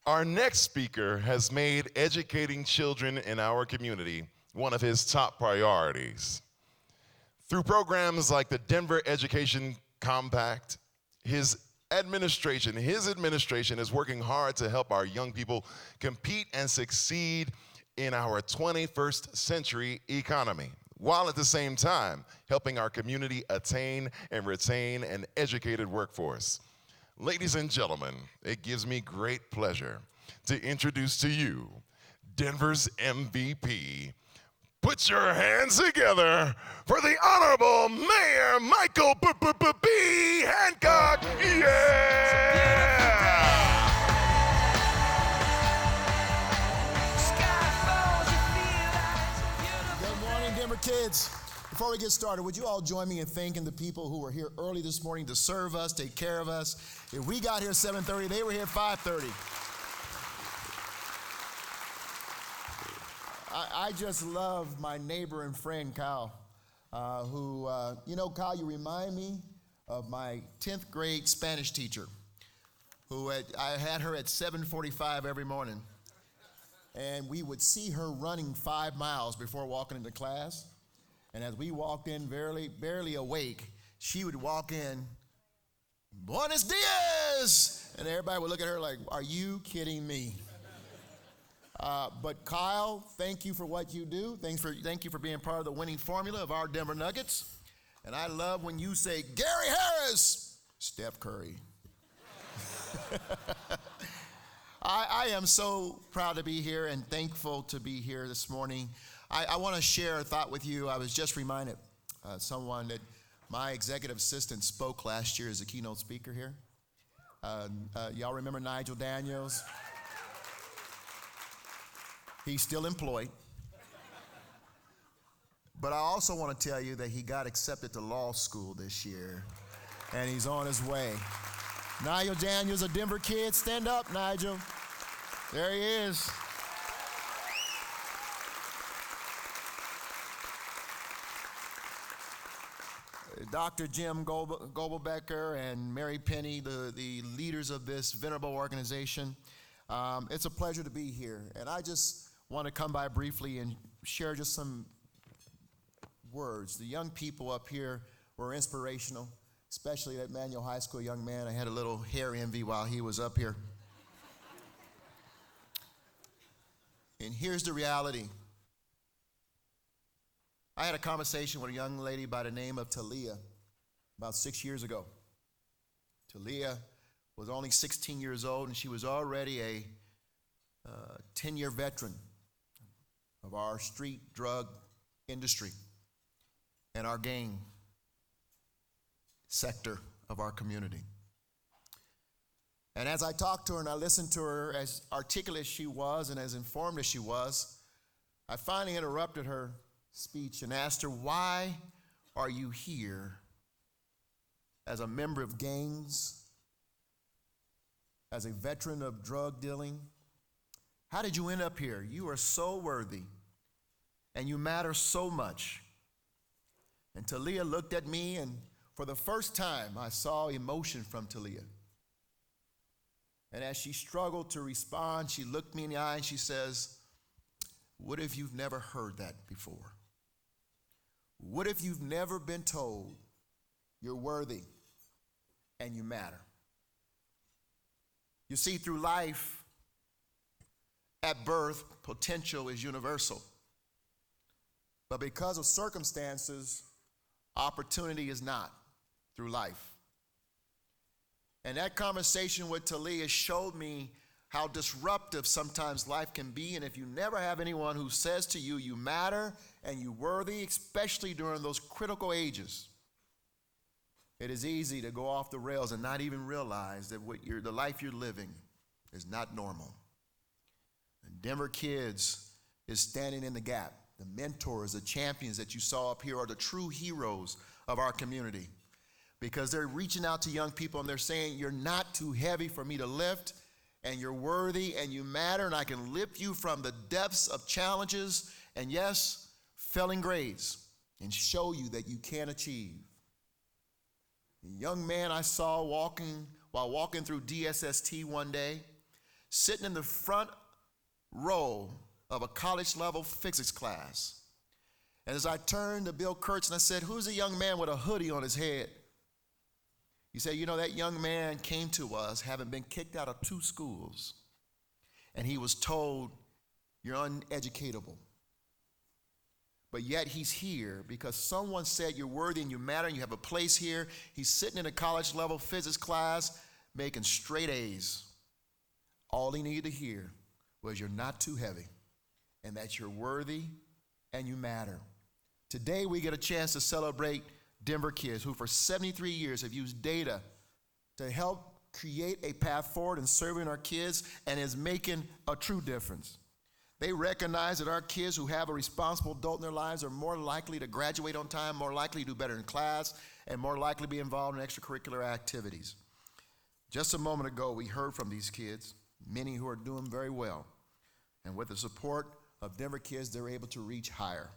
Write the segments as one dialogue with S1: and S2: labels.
S1: Our next speaker has made educating children in our community one of his top priorities. Through programs like the Denver Education Compact, his administration is working hard to help our young people compete and succeed in our 21st century economy, while at the same time helping our community attain and retain an educated workforce. Ladies and gentlemen, it gives me great pleasure to introduce to you Denver's MVP. Put your hands together for the Honorable Mayor Michael B. Hancock. Yeah!
S2: Good morning, Denver kids. Before we get started, would you all join me in thanking the people who were here early this morning to serve us, take care of us? If we got here at 7:30, they were here at 5:30. I just love my neighbor and friend, Kyle, Kyle, you remind me of my 10th grade Spanish teacher, I had her at 7:45 every morning. And we would see her running 5 miles before walking into class. And as we walked in barely awake, she would walk in, "Buenos dias!" And everybody would look at her like, "Are you kidding me?" But Kyle, thank you for what you do. Thank you for being part of the winning formula of our Denver Nuggets. And I love when you say, "Gary Harris, Steph Curry." I am so proud to be here and thankful to be here this morning. I want to share a thought with you. I was just reminded someone that my executive assistant spoke last year as a keynote speaker here. Y'all remember Nigel Daniels? He's still employed. But I also want to tell you that he got accepted to law school this year, and he's on his way. Nigel Daniels, a Denver kid. Stand up, Nigel. There he is. Dr. Jim Gobelbecker and Mary Penny, the leaders of this venerable organization. It's a pleasure to be here. And I just want to come by briefly and share just some words. The young people up here were inspirational, especially that Manual High School young man. I had a little hair envy while he was up here. And here's the reality. I had a conversation with a young lady by the name of Talia about 6 years ago. Talia was only 16 years old, and she was already a 10-year veteran of our street drug industry and our gang sector of our community. And as I talked to her and I listened to her, as articulate as she was and as informed as she was, I finally interrupted her speech and asked her, "Why are you here as a member of gangs, as a veteran of drug dealing? How did you end up here? You are so worthy and you matter so much." And Talia looked at me, and for the first time I saw emotion from Talia. And as she struggled to respond, she looked me in the eye and she says, "What if you've never heard that before? What if you've never been told you're worthy and you matter?" You see, through life, at birth, potential is universal. But because of circumstances, opportunity is not through life. And that conversation with Talia showed me how disruptive sometimes life can be. And if you never have anyone who says to you, you matter and you're worthy, especially during those critical ages, it is easy to go off the rails and not even realize that the life you're living is not normal. And Denver Kids is standing in the gap. The mentors, the champions that you saw up here are the true heroes of our community, because they're reaching out to young people and they're saying, "You're not too heavy for me to lift, and you're worthy and you matter, and I can lift you from the depths of challenges and, yes, failing grades, and show you that you can achieve." The young man I saw walking while walking through DSST one day, sitting in the front row of a college-level physics class. And as I turned to Bill Kurtz and I said, "Who's a young man with a hoodie on his head?" He said, "You know, that young man came to us having been kicked out of 2 schools. And he was told, 'You're uneducatable.' But yet he's here because someone said you're worthy and you matter and you have a place here." He's sitting in a college-level physics class making straight A's. All he needed to hear was you're not too heavy and that you're worthy and you matter. Today we get a chance to celebrate Denver kids who for 73 years have used data to help create a path forward in serving our kids and is making a true difference. They recognize that our kids who have a responsible adult in their lives are more likely to graduate on time, more likely to do better in class, and more likely to be involved in extracurricular activities. Just a moment ago, we heard from these kids, many who are doing very well. And with the support of Denver kids, they're able to reach higher.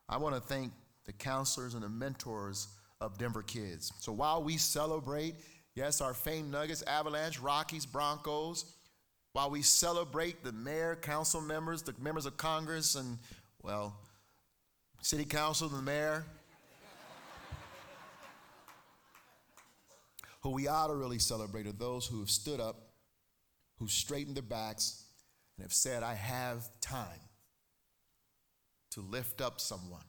S2: I want to thank the counselors and the mentors of Denver kids. So while we celebrate, yes, our famed Nuggets, Avalanche, Rockies, Broncos, while we celebrate the mayor, council members, the members of Congress, and, well, city council, the mayor, who we ought to really celebrate are those who have stood up, who straightened their backs, and have said, "I have time to lift up someone.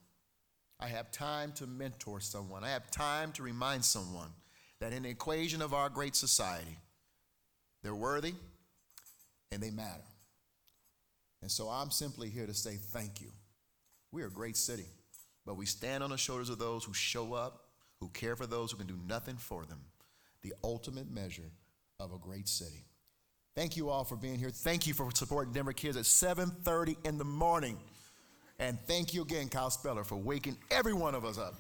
S2: I have time to mentor someone. I have time to remind someone that in the equation of our great society, they're worthy and they matter." And so I'm simply here to say thank you. We're a great city, but we stand on the shoulders of those who show up, who care for those who can do nothing for them, the ultimate measure of a great city. Thank you all for being here. Thank you for supporting Denver kids at 7:30 in the morning. And thank you again, Kyle Speller, for waking every one of us up.